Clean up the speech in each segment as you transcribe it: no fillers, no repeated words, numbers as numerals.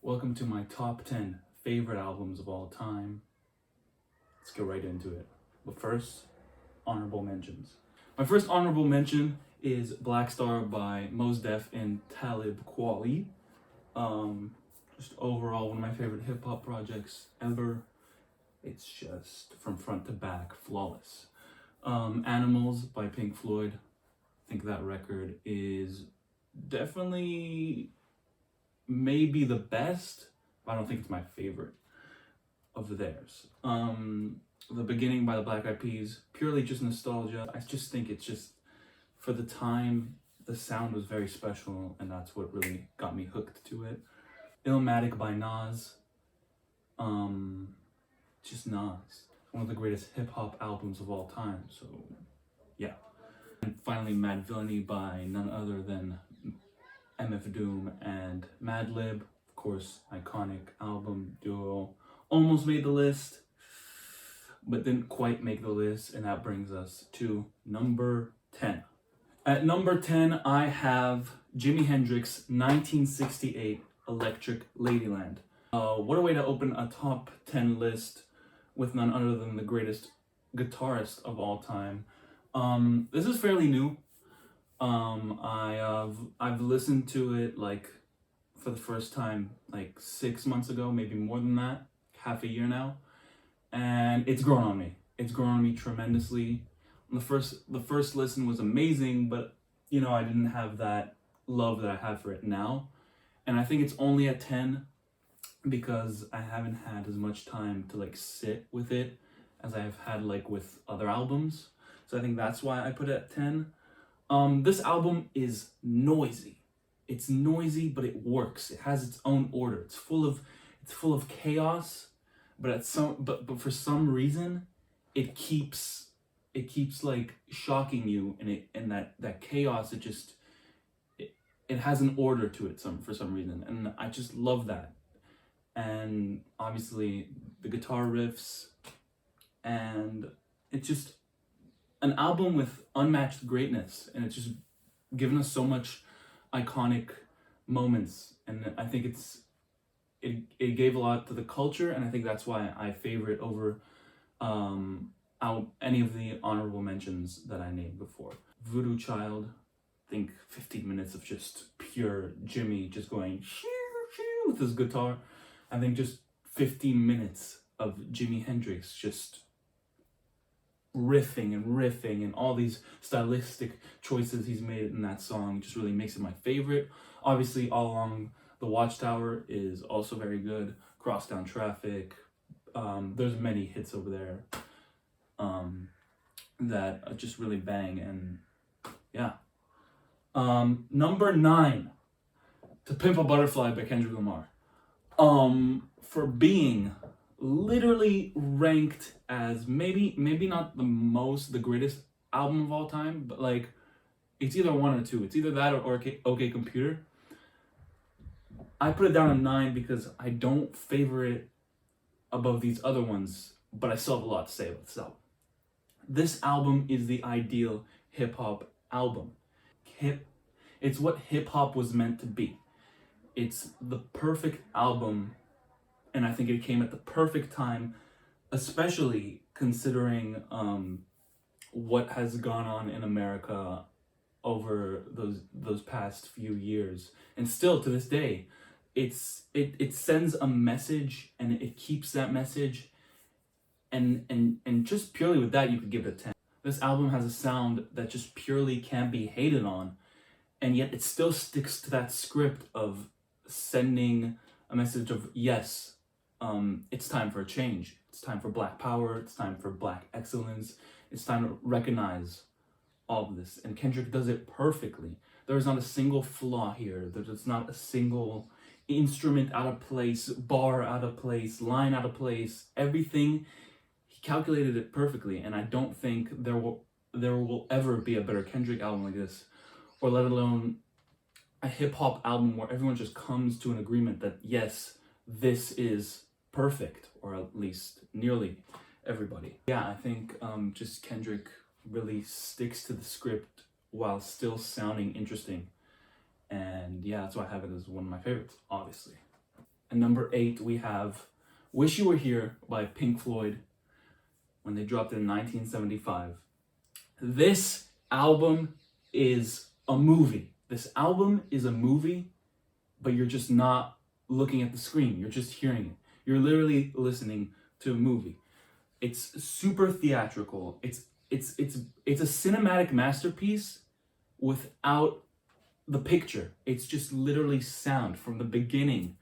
Welcome to my top 10 favorite albums of all time. Let's get right into it. But first, honorable mentions. My first honorable mention is Black Star by Mos Def and Talib Kweli. Just overall one of my favorite hip hop projects ever. It's just from front to back flawless. Animals by Pink Floyd. I think that record is definitely maybe the best, but I don't think it's my favorite of theirs. The Beginning by the Black Eyed Peas, purely just nostalgia. I just think it's just, for the time, the sound was very special, and that's what really got me hooked to it. Illmatic by Nas. Just Nas. One of the greatest hip-hop albums of all time, so yeah. And finally, Mad Villainy by none other than MF Doom and Madlib. Of course, iconic album duo. Almost made the list, but didn't quite make the list, and that brings us to number 10. At number 10, I have Jimi Hendrix 1968 Electric Ladyland. What a way to open a top 10 list with none other than the greatest guitarist of all time. This is fairly new. I've listened to it like for the first time like 6 months ago, maybe more than that, half a year now, and it's grown on me. It's grown on me tremendously. The first listen was amazing, but I didn't have that love that I have for it now, and I think it's only at 10 because I haven't had as much time to like sit with it as I've had like with other albums. So I think that's why I put it at 10. This album is noisy. It's noisy, but it works. It has its own order. It's full of chaos, but for some reason, it keeps like shocking you, and that chaos. It has an order to it for some reason, and I just love that. And obviously the guitar riffs, and it's just an album with unmatched greatness, and it's just given us so much iconic moments, and I think it gave a lot to the culture, and I think that's why I favor it over any of the honorable mentions that I named before. Voodoo Child, I think 15 minutes of just pure Jimmy just going shoo, shoo with his guitar. I think just 15 minutes of Jimi Hendrix just riffing and all these stylistic choices he's made in that song just really makes it my favorite. Obviously, All Along the Watchtower is also very good. Crosstown Traffic. There's many hits over there that just really bang, and yeah. Number 9, To Pimp a Butterfly by Kendrick Lamar. For being literally ranked as maybe not the greatest album of all time, but like it's either one or two. It's either that or OK Computer. I put it down at 9 because I don't favor it above these other ones, but I still have a lot to say about this album. This album is the ideal hip hop album. It's what hip hop was meant to be. It's the perfect album, and I think it came at the perfect time, especially considering what has gone on in America over those past few years, and still to this day, it sends a message, and it keeps that message, and just purely with that, you could give it a 10. This album has a sound that just purely can't be hated on, and yet it still sticks to that script of sending a message of yes, it's time for a change. It's time for Black power. It's time for Black excellence. It's time to recognize all of this. And Kendrick does it perfectly. There is not a single flaw here. There's not a single instrument out of place, bar out of place, line out of place. Everything, he calculated it perfectly. And I don't think there will ever be a better Kendrick album like this, or let alone a hip hop album where everyone just comes to an agreement that yes, this is perfect, or at least nearly everybody. Yeah, I think just Kendrick really sticks to the script while still sounding interesting, and yeah, that's why I have it as one of my favorites, obviously. And number 8, we have Wish You Were Here by Pink Floyd when they dropped it in 1975. This album is a movie. This album is a movie, but you're just not looking at the screen. You're just hearing it. You're literally listening to a movie. It's super theatrical. It's a cinematic masterpiece without the picture. It's just literally sound from the beginning.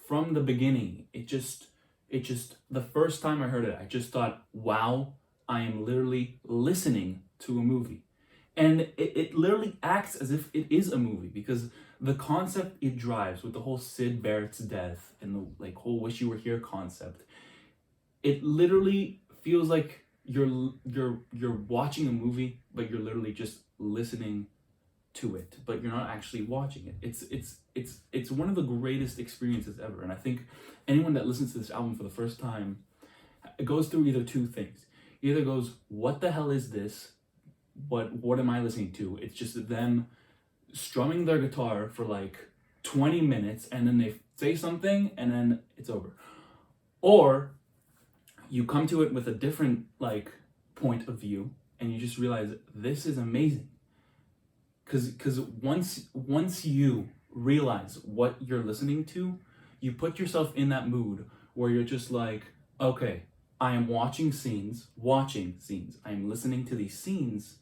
From the beginning, it just the first time I heard it, I just thought, wow, I am literally listening to a movie. And it literally acts as if it is a movie, because the concept it drives with the whole Syd Barrett's death and the like whole Wish You Were Here concept, it literally feels like you're watching a movie, but you're literally just listening to it, but you're not actually watching it. It's one of the greatest experiences ever. And I think anyone that listens to this album for the first time, it goes through either two things. Either goes, what the hell is this? What am I listening to? It's just them strumming their guitar for like 20 minutes and then they say something and then it's over. Or you come to it with a different like point of view and you just realize this is amazing. Because once you realize what you're listening to, you put yourself in that mood where you're just like, okay, I am watching scenes. I am listening to these scenes,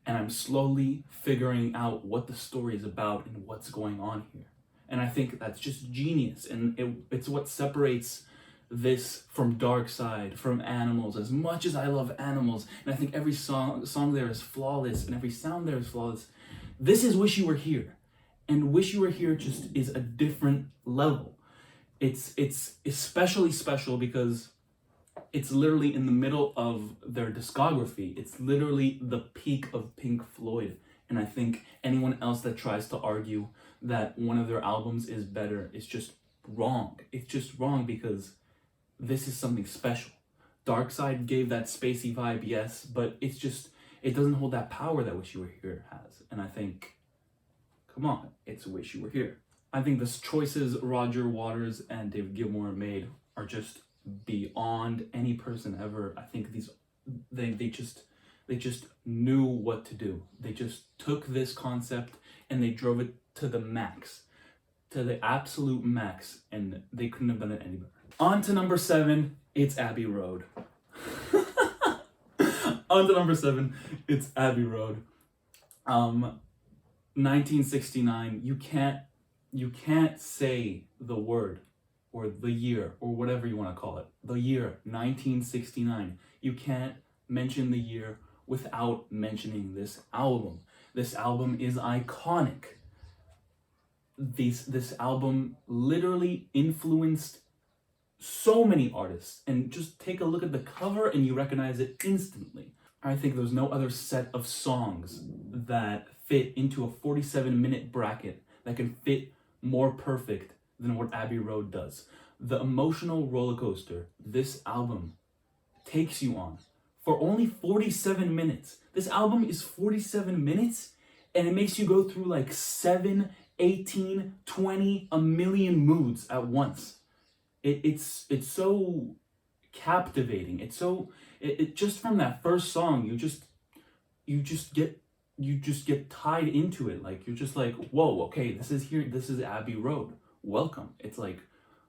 and I'm slowly figuring out what the story is about and what's going on here. And I think that's just genius, and it's what separates this from Dark Side, from Animals. As much as I love Animals, and I think every song there is flawless, and every sound there is flawless, this is Wish You Were Here. And Wish You Were Here just is a different level. It's especially special because it's literally in the middle of their discography. It's literally the peak of Pink Floyd. And I think anyone else that tries to argue that one of their albums is better is just wrong. It's just wrong because this is something special. Dark Side gave that spacey vibe, yes, but it doesn't hold that power that Wish You Were Here has. And I think, come on, it's Wish You Were Here. I think the choices Roger Waters and David Gilmour made are just beyond any person ever. I think they just knew what to do. They just took this concept and they drove it to the max, to the absolute max, and they couldn't have done it any better. On to number 7, it's Abbey Road. On to number 7, it's Abbey Road. 1969. You can't say the word or the year or whatever you want to call it. The year 1969. You can't mention the year without mentioning this album. This album is iconic. This album literally influenced so many artists, and just take a look at the cover and you recognize it instantly. I think there's no other set of songs that fit into a 47-minute bracket that can fit more perfect than what Abbey Road does. The emotional roller coaster this album takes you on for only 47 minutes. This album is 47 minutes and it makes you go through like 7, 18, 20, a million moods at once. It's so captivating. It just from that first song, you just get tied into it. Like you're just like, whoa, okay, this is Abbey Road. Welcome. It's like,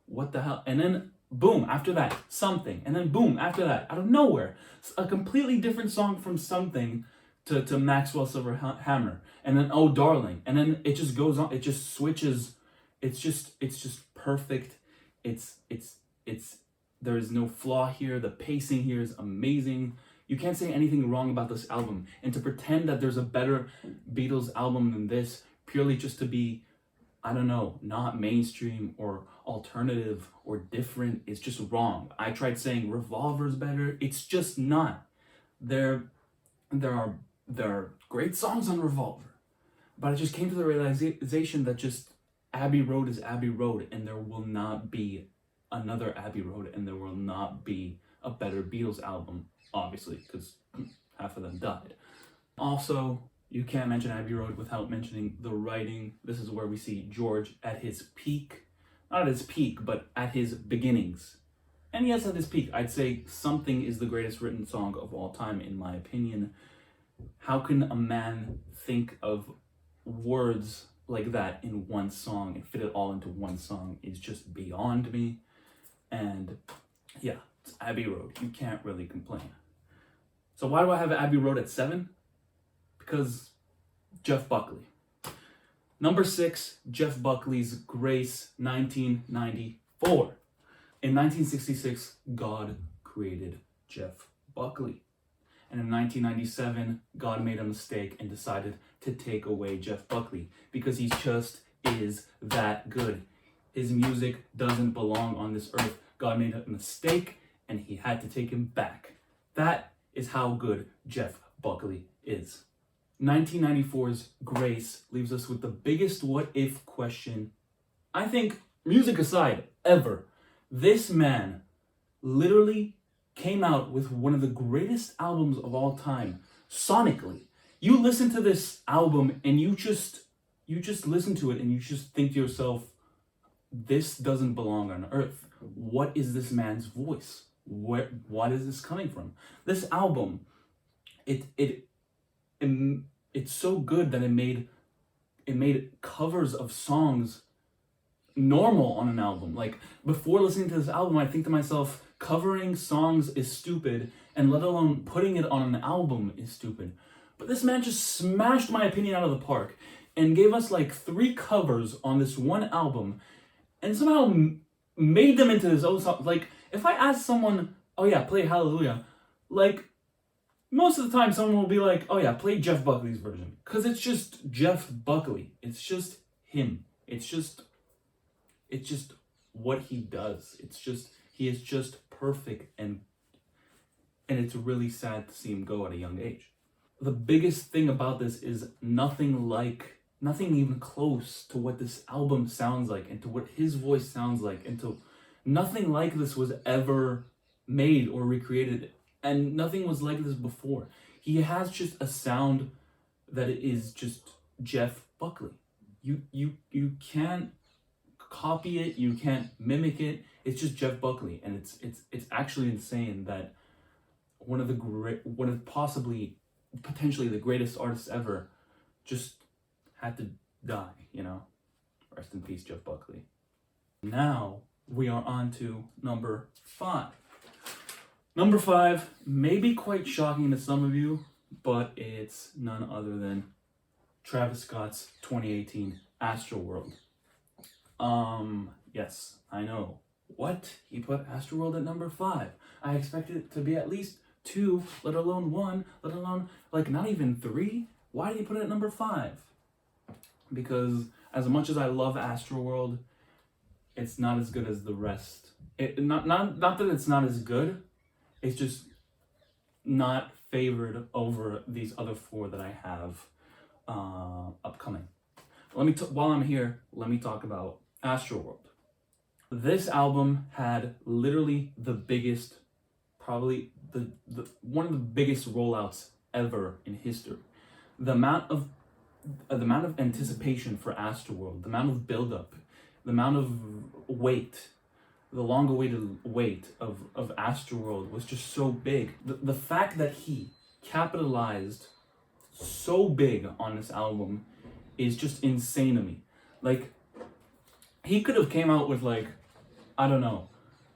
what the hell? And then boom, after that, something. And then boom, after that, out of nowhere, a completely different song from Something to Maxwell Silver Hammer. And then Oh Darling. And then it just goes on, it just switches. It's just perfect. There is no flaw here. The pacing here is amazing. You can't say anything wrong about this album. And to pretend that there's a better Beatles album than this, purely just to be, I don't know, not mainstream or alternative or different, is just wrong. I tried saying Revolver's better. It's just not. There are great songs on Revolver, but I just came to the realization that just Abbey Road is Abbey Road, and there will not be another Abbey Road, and there will not be a better Beatles album, obviously, because half of them died. Also, you can't mention Abbey Road without mentioning the writing. This is where we see George at his peak. not at his peak, but at his beginnings. And yes, at his peak, I'd say Something is the greatest written song of all time, in my opinion. How can a man think of words like that in one song and fit it all into one song is just beyond me. And yeah, it's Abbey Road. You can't really complain. So why do I have Abbey Road at 7? Because Jeff Buckley. Number 6, Jeff Buckley's Grace, 1994. In 1966, God created Jeff Buckley. And in 1997, God made a mistake and decided to take away Jeff Buckley because he just is that good. His music doesn't belong on this earth. God made a mistake and he had to take him back. That is how good Jeff Buckley is. 1994's Grace leaves us with the biggest what if question, I think, music aside, ever. This man literally came out with one of the greatest albums of all time, sonically. You listen to this album and you just listen to it and you just think to yourself, this doesn't belong on earth. What is this man's voice? What is this coming from? This album, it's so good that it made covers of songs normal on an album. Like, before listening to this album, I think to myself, covering songs is stupid, and let alone putting it on an album is stupid. But this man just smashed my opinion out of the park and gave us like 3 covers on this one album and somehow made them into his own song. Like, if I ask someone, oh yeah, play Hallelujah, like, most of the time someone will be like, oh yeah, play Jeff Buckley's version. Because it's just Jeff Buckley. It's just him. It's just what he does. He is just perfect, and it's really sad to see him go at a young age. The biggest thing about this is nothing even close to what this album sounds like, and to what his voice sounds like, and to nothing like this was ever made or recreated, and nothing was like this before. He has just a sound that is just Jeff Buckley. You can't copy it, you can't mimic it. It's just Jeff Buckley, and it's actually insane that one of potentially the greatest artists ever just had to die, you know? Rest in peace, Jeff Buckley. Now we are on to number 5. Number 5 may be quite shocking to some of you, but it's none other than Travis Scott's 2018 Astroworld. Yes, I know. What? He put Astroworld at number 5. I expected it to be at least 2, let alone 1, let alone, like, not even 3. Why did he put it at number 5? Because as much as I love Astroworld, it's not as good as the rest. Not that it's not as good, it's just not favored over these other 4 that I have upcoming. While I'm here, let me talk about Astroworld. This album had literally the biggest, probably the one of the biggest rollouts ever in history. The amount of anticipation for Astroworld, the amount of buildup, the amount of wait, the long-awaited wait of Astroworld was just so big. The fact that he capitalized so big on this album is just insane to me. Like, he could have came out with, like, I don't know,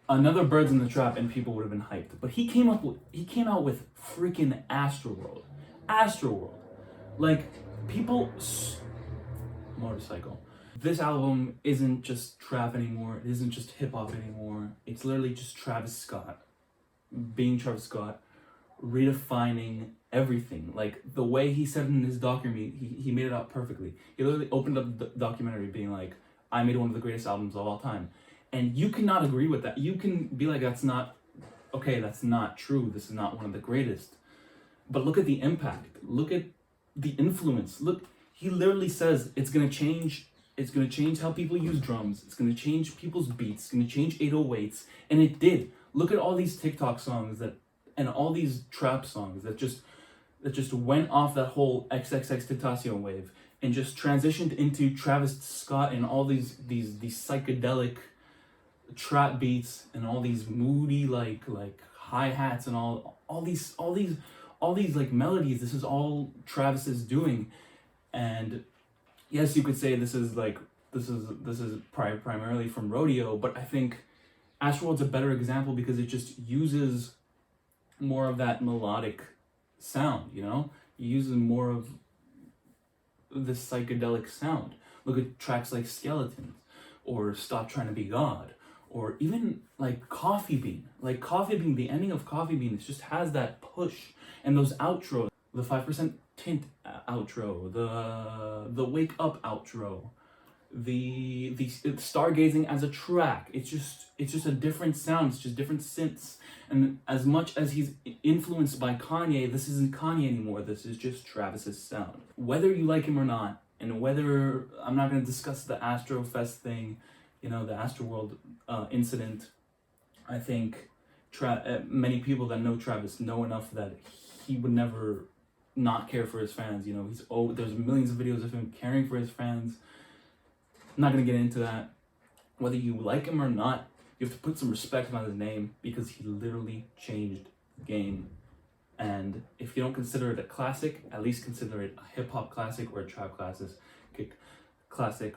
another Birds in the Trap and people would have been hyped. But he came out with freaking Astroworld. Astroworld. Like, Motorcycle. This album isn't just trap anymore. It isn't just hip hop anymore. It's literally just Travis Scott being Travis Scott, redefining everything. Like, the way he said in his documentary, he made it out perfectly. He literally opened up the documentary being like, I made one of the greatest albums of all time. And you cannot agree with that. You can be like, that's not true. This is not one of the greatest. But look at the impact. Look at the influence. Look, he literally says it's going to change how people use drums. It's going to change people's beats. It's going to change 808s. And it did. Look at all these TikTok songs and all these trap songs that just went off that whole XXXTentacion wave. and just transitioned into Travis Scott and all these psychedelic trap beats and all these moody like hi-hats and all these like melodies. This is all Travis is doing. And yes, you could say this is primarily from Rodeo, but I think Astroworld's a better example because it just uses more of that melodic sound, you know? It uses more of this psychedelic sound. Look at tracks like Skeletons or Stop Trying to Be God, or even like Coffee Bean. Like Coffee Bean, the ending of Coffee Bean, it just has that push, and those outros, the 5% Tint outro, the Wake Up outro, the Stargazing as a track. It's just a different sound. It's just different synths. And as much as he's influenced by Kanye, this isn't Kanye anymore. This is just Travis's sound. Whether you like him or not, and whether I'm not going to discuss the Astrofest thing, you know, the Astroworld incident. I think many people that know Travis know enough that he would never not care for his fans. You know, there's millions of videos of him caring for his fans. I'm not gonna get into that. Whether you like him or not, you have to put some respect on his name because he literally changed the game. And if you don't consider it a classic, at least consider it a hip hop classic or a trap classic.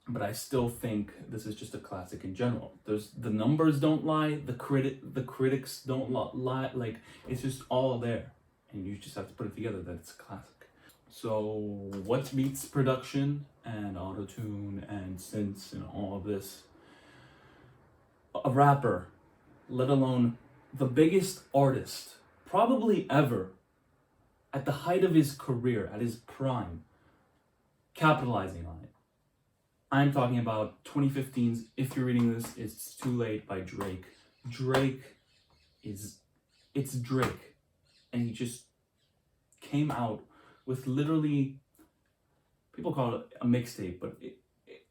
But I still think this is just a classic in general. The numbers don't lie, the critics don't lie. Like, it's just all there, and you just have to put it together that it's a classic. So what beats production and auto-tune and synths and all of this? A rapper, let alone the biggest artist probably ever, at the height of his career, at his prime, capitalizing on it. I'm talking about 2015's If You're Reading This, It's Too Late by Drake. It's Drake. And he just came out with literally, people call it a mixtape, but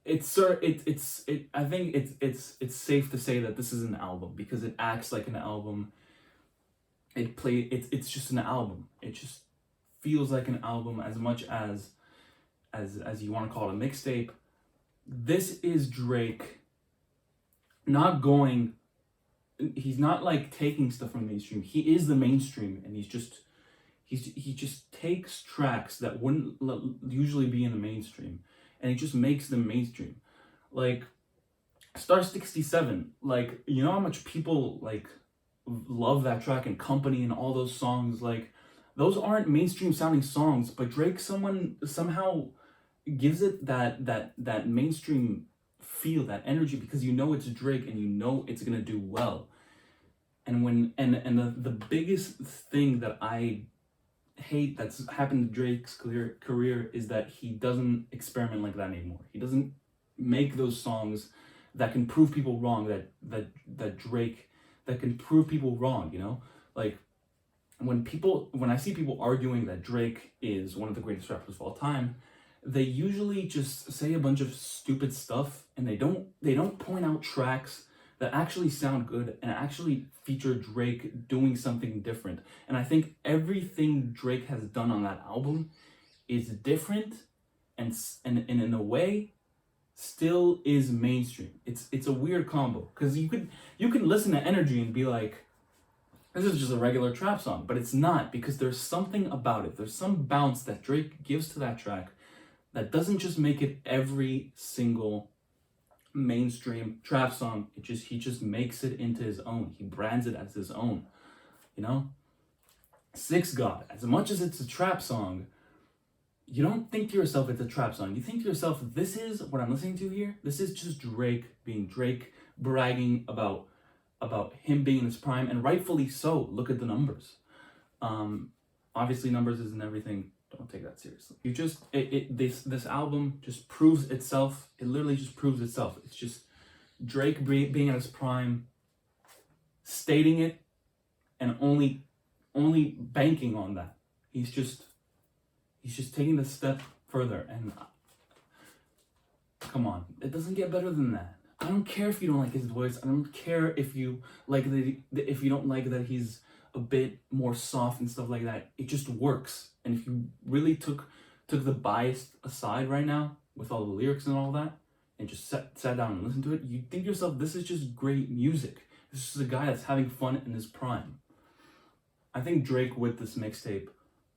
I think it's safe to say that this is an album because it acts like an album. It's just an album. It just feels like an album as much as you want to call it a mixtape. This is Drake he's not like taking stuff from the mainstream. He is the mainstream, and he just takes tracks that wouldn't usually be in the mainstream, and he just makes them mainstream. Like Star 67, like, you know how much people like love that track, and Company and all those songs. Like, those aren't mainstream sounding songs, but Drake somehow gives it that mainstream feel, that energy, because you know it's Drake and you know it's gonna do well. And the biggest thing that I hate that's happened to Drake's career is that he doesn't experiment like that anymore. He doesn't make those songs that can prove people wrong, that Drake, that can prove people wrong, you know? Like, when I see people arguing that Drake is one of the greatest rappers of all time, they usually just say a bunch of stupid stuff, and they don't point out tracks that actually sound good and actually feature Drake doing something different. And I think everything Drake has done on that album is different and in a way still is mainstream. It's a weird combo, because you can listen to Energy and be like, this is just a regular trap song, but it's not, because there's something about it. There's some bounce that Drake gives to that track that doesn't just make it every single mainstream trap song. He just makes it into his own. He brands it as his own, you know? Six God, as much as it's a trap song, you don't think to yourself it's a trap song. You think to yourself, this is what I'm listening to here. This is just Drake being Drake, bragging about him being in his prime, and rightfully so. Look at the numbers. Obviously numbers isn't everything. Don't take that seriously. This album just proves itself. It literally just proves itself. It's just Drake being at his prime, stating it, and only banking on that. He's just taking the step further. And come on, it doesn't get better than that. I don't care if you don't like his voice. I don't care if you like if you don't like that he's a bit more soft and stuff like that. It just works. And if you really took took the bias aside right now with all the lyrics and all that, and just sat down and listened to it, you'd think to yourself, this is just great music. This is a guy that's having fun in his prime. I think Drake with this mixtape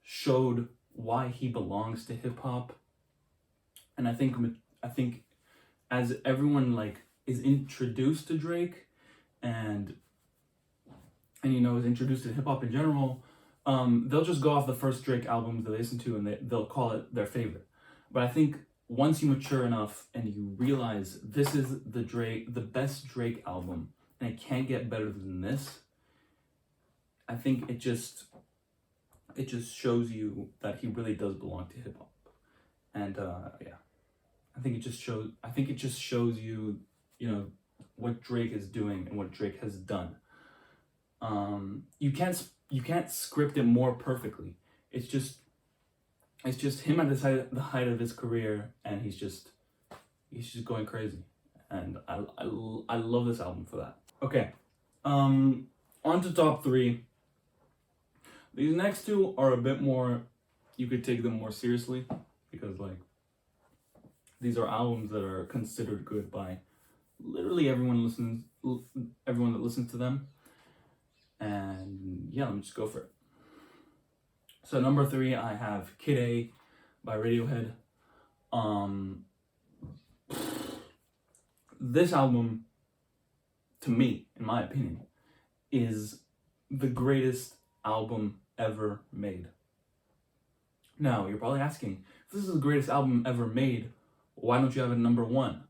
showed why he belongs to hip hop, and I think as everyone like is introduced to Drake, and you know is introduced to hip hop in general, they'll just go off the first Drake albums they listen to and they'll call it their favorite. But I think once you mature enough and you realize this is the best Drake album, and it can't get better than this, I think it just shows you that he really does belong to hip hop. And yeah, I think it just shows you, you know, what Drake is doing and what Drake has done. You can't script it more perfectly. It's just him at the height of his career, and he's just going crazy, and I love this album for that. Okay, on to top 3. These next 2 are a bit more, you could take them more seriously, because like these are albums that are considered good by literally everyone that listens to them. And yeah, let me just go for it. So number 3, I have Kid A by Radiohead. This album, to me, in my opinion, is the greatest album ever made. Now, you're probably asking, if this is the greatest album ever made, why don't you have it number 1?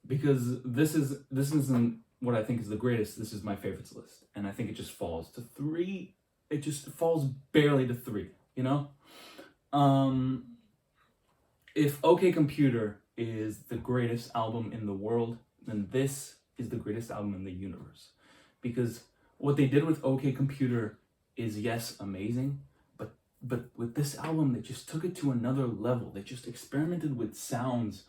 Because this isn't what I think is the greatest. This is my favorites list, and I think it just falls to 3. It just falls barely to 3, you know? If OK Computer is the greatest album in the world, then this is the greatest album in the universe. Because what they did with OK Computer is, yes, amazing, but with this album, they just took it to another level. They just experimented with sounds.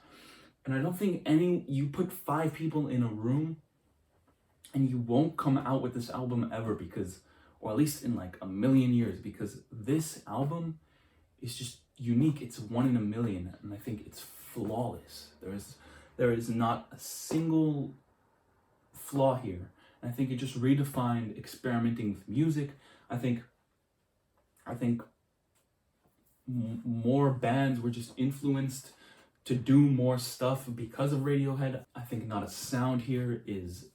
And I don't think you put 5 people in a room and you won't come out with this album ever, because, or at least in like a million years, because this album is just unique. It's 1 in a million, and I think it's flawless. There is not a single flaw here. And I think it just redefined experimenting with music. I think more bands were just influenced to do more stuff because of Radiohead. I think not a sound here is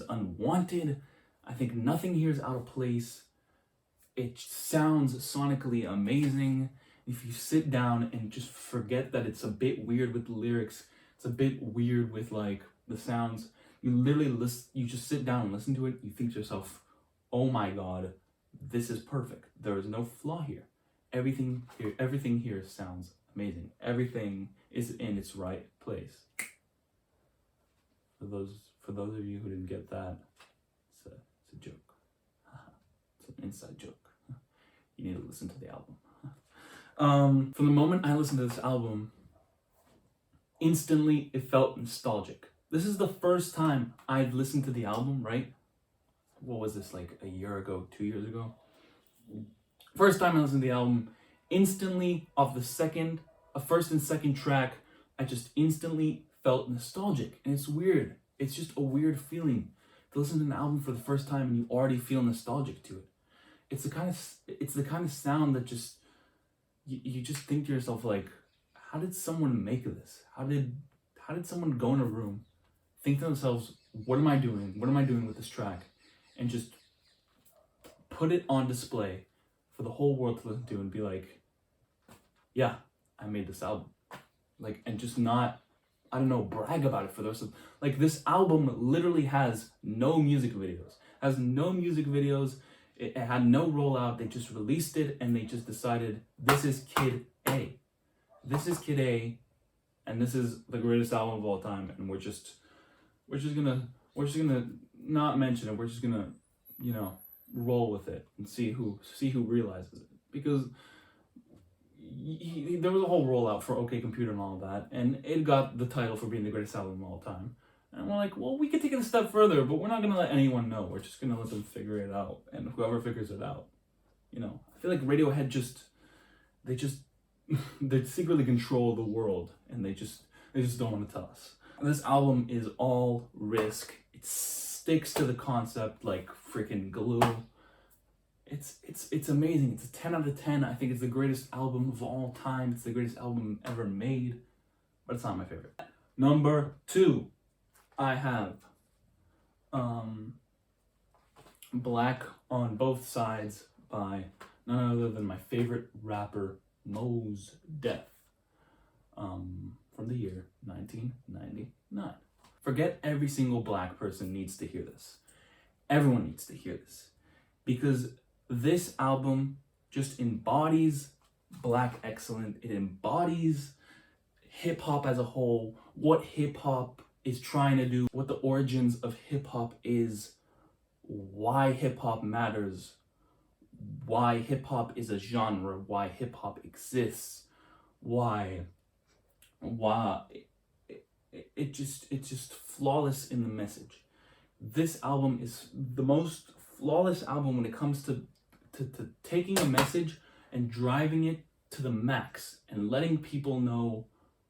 unwanted. I think nothing here is out of place. It sounds sonically amazing. If you sit down and just forget that it's a bit weird with the lyrics, it's a bit weird with like the sounds, you literally you just sit down and listen to it, you think to yourself, oh my god, this is perfect. There is no flaw here. Everything here sounds amazing. Everything is in its right place. For those of you who didn't get that, it's a joke. It's an inside joke. You need to listen to the album. From the moment I listened to this album, instantly it felt nostalgic. This is the first time I'd listened to the album, right? What was this, like a year ago, 2 years ago? First time I listened to the album, instantly off the first and second track, I just instantly felt nostalgic. And it's weird. It's just a weird feeling to listen to an album for the first time and you already feel nostalgic to it. It's the kind of sound that just you just think to yourself, like, how did someone make this? How did someone go in a room, think to themselves, what am I doing? What am I doing with this track? And just put it on display for the whole world to listen to and be like, yeah, I made this album. Like, and just not, I don't know, brag about it for the rest of, like, this album literally has no music videos. It had no rollout. They just released it and they just decided, this is Kid A. This is Kid A, and this is the greatest album of all time, and we're just gonna not mention it. We're just gonna, you know, roll with it and see who realizes it, because there was a whole rollout for OK Computer and all of that, and it got the title for being the greatest album of all time. And we're like, well, we could take it a step further, but we're not gonna let anyone know. We're just gonna let them figure it out, and whoever figures it out, you know. I feel like Radiohead they secretly control the world, and they just don't want to tell us. This album is all Risk. It sticks to the concept like freaking glue. It's amazing. It's a 10 out of 10. I think it's the greatest album of all time. It's the greatest album ever made, but it's not my favorite. Number 2, I have Black on Both Sides by none other than my favorite rapper, Mos Def, from the year 1999. Forget every single black person needs to hear this. Everyone needs to hear this, because this album just embodies black excellence. It embodies hip hop as a whole, what hip hop is trying to do, what the origins of hip hop is, why hip hop matters, why hip hop is a genre, why hip hop exists, why it's just flawless in the message. This album is the most flawless album when it comes to taking a message and driving it to the max and letting people know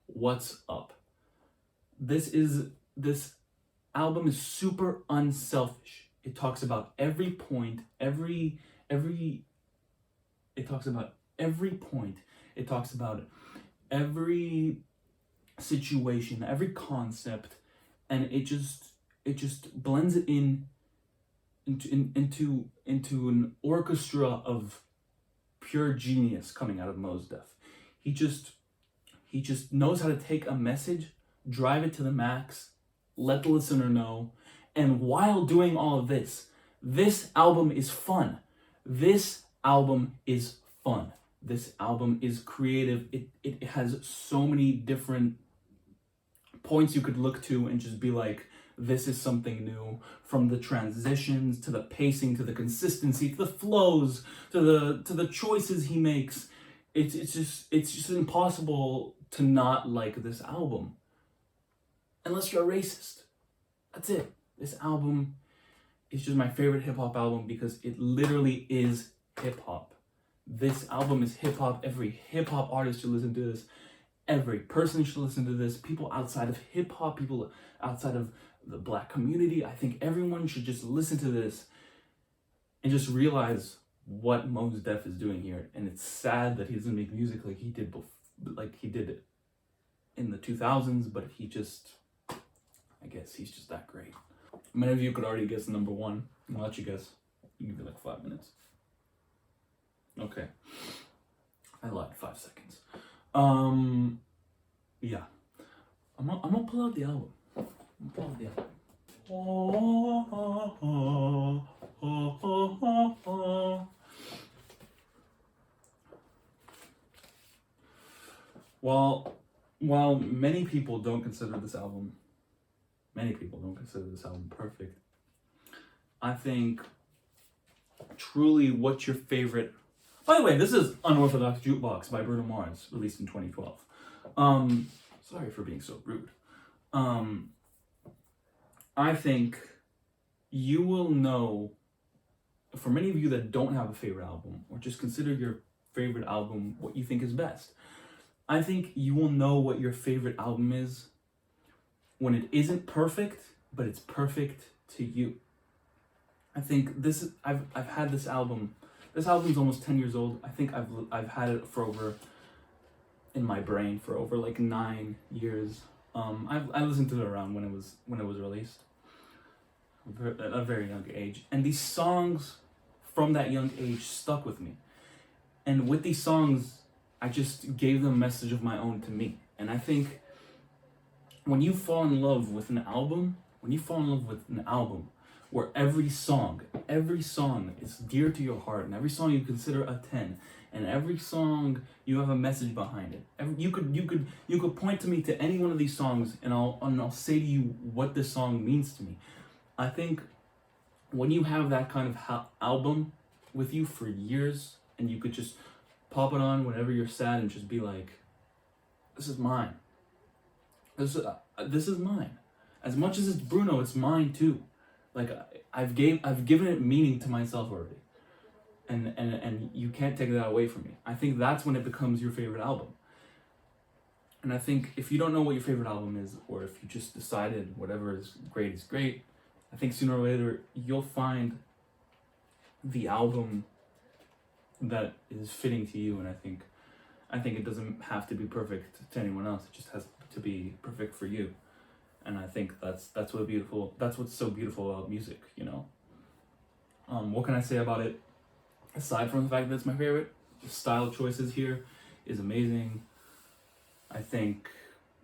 what's up. This album is super unselfish. It talks about every point, it talks about every point. It talks about every situation, every concept, and it just blends it into an orchestra of pure genius coming out of Mos Def. He just knows how to take a message, drive it to the max, let the listener know, and while doing all of this, this album is fun. This album is fun. This album is creative. It has so many different points you could look to and just be like, this is something new. From the transitions to the pacing to the consistency to the flows to the choices he makes, it's just impossible to not like this album, unless you're a racist. That's it. This album is just my favorite hip hop album because it literally is hip hop. This album is hip hop. Every hip hop artist should listen to this. Every person should listen to this. People outside of hip hop, people outside of the black community, I think everyone should just listen to this and just realize what Mos Def is doing here. And it's sad that he doesn't make music like he did it in the 2000s, but I guess he's just that great. Many of you could already guess number 1. I'll let you guess. I'll give you like 5 minutes. Okay. I lied, 5 seconds. Yeah. I'm gonna pull out the album. While many people don't consider this album perfect, I think truly what's your favorite. By the way, this is Unorthodox Jukebox by Bruno Mars, released in 2012. Sorry for being so rude. I think you will know, for many of you that don't have a favorite album, or just consider your favorite album what you think is best, I think you will know what your favorite album is when it isn't perfect, but it's perfect to you. I think I've had this album. This album's almost 10 years old. I think I've had it in my brain for over like 9 years. I listened to it around when it was released, at a very young age, and these songs from that young age stuck with me. And with these songs, I just gave them a message of my own to me. And I think when you fall in love with an album, where every song is dear to your heart, and every song you consider a 10, and every song you have a message behind it. You could point to me to any one of these songs, and I'll say to you what this song means to me. I think when you have that kind of album with you for years, and you could just pop it on whenever you're sad and just be like, this is mine. This is mine. As much as it's Bruno, it's mine too. Like I've given it meaning to myself already. and you can't take that away from me. I think that's when it becomes your favorite album. And I think if you don't know what your favorite album is, or if you just decided whatever is great, I think sooner or later you'll find the album that is fitting to you. And I think it doesn't have to be perfect to anyone else. It just has to be perfect for you. And I think that's what's so beautiful about music, you know. What can I say about it aside from the fact that it's my favorite? The style choices here is amazing. I think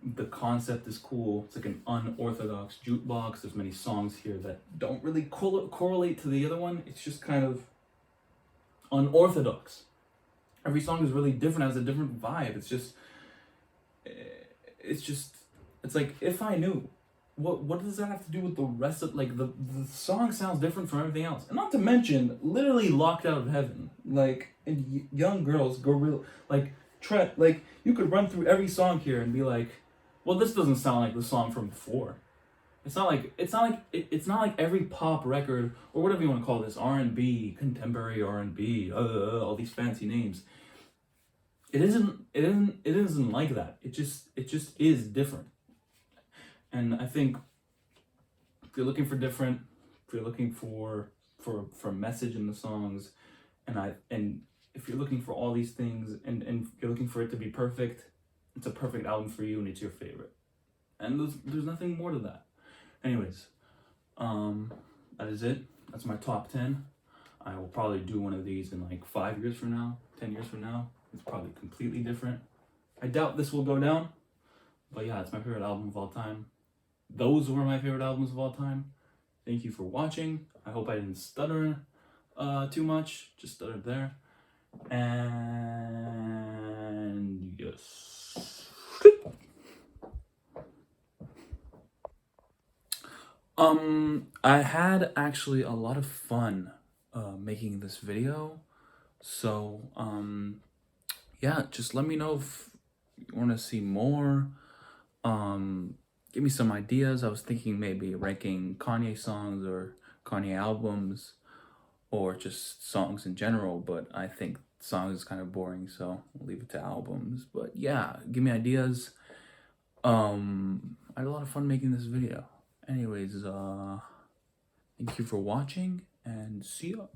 the concept is cool. It's like an unorthodox jukebox. There's many songs here that don't really correlate to the other one. It's just kind of unorthodox. Every song is really different, has a different vibe. It's like, if I knew, what does that have to do with the rest of, like, the song sounds different from everything else. And not to mention, literally Locked Out of Heaven. Like, and young girls go real, like, Trent, like, you could run through every song here and be like, well, this doesn't sound like the song from before. It's not like every pop record, or whatever you want to call this, R&B, contemporary R&B, all these fancy names. It isn't like that. It just is different. And I think if you're looking for different, if you're looking for a message in the songs, and if you're looking for all these things, and you're looking for it to be perfect, it's a perfect album for you, and it's your favorite. And there's nothing more to that. Anyways, that is it. That's my top 10. I will probably do one of these in like 5 years from now, 10 years from now. It's probably completely different. I doubt this will go down, but yeah, it's my favorite album of all time. Those were my favorite albums of all time. Thank you for watching. I hope I didn't stutter too much. Just stuttered there. And yes. I had actually a lot of fun making this video. So yeah, just let me know if you want to see more. Give me some ideas. I was thinking maybe ranking Kanye songs or Kanye albums, or just songs in general, but I think songs is kind of boring, so we'll leave it to albums. But yeah, give me ideas. I had a lot of fun making this video. Anyways, thank you for watching, and see ya.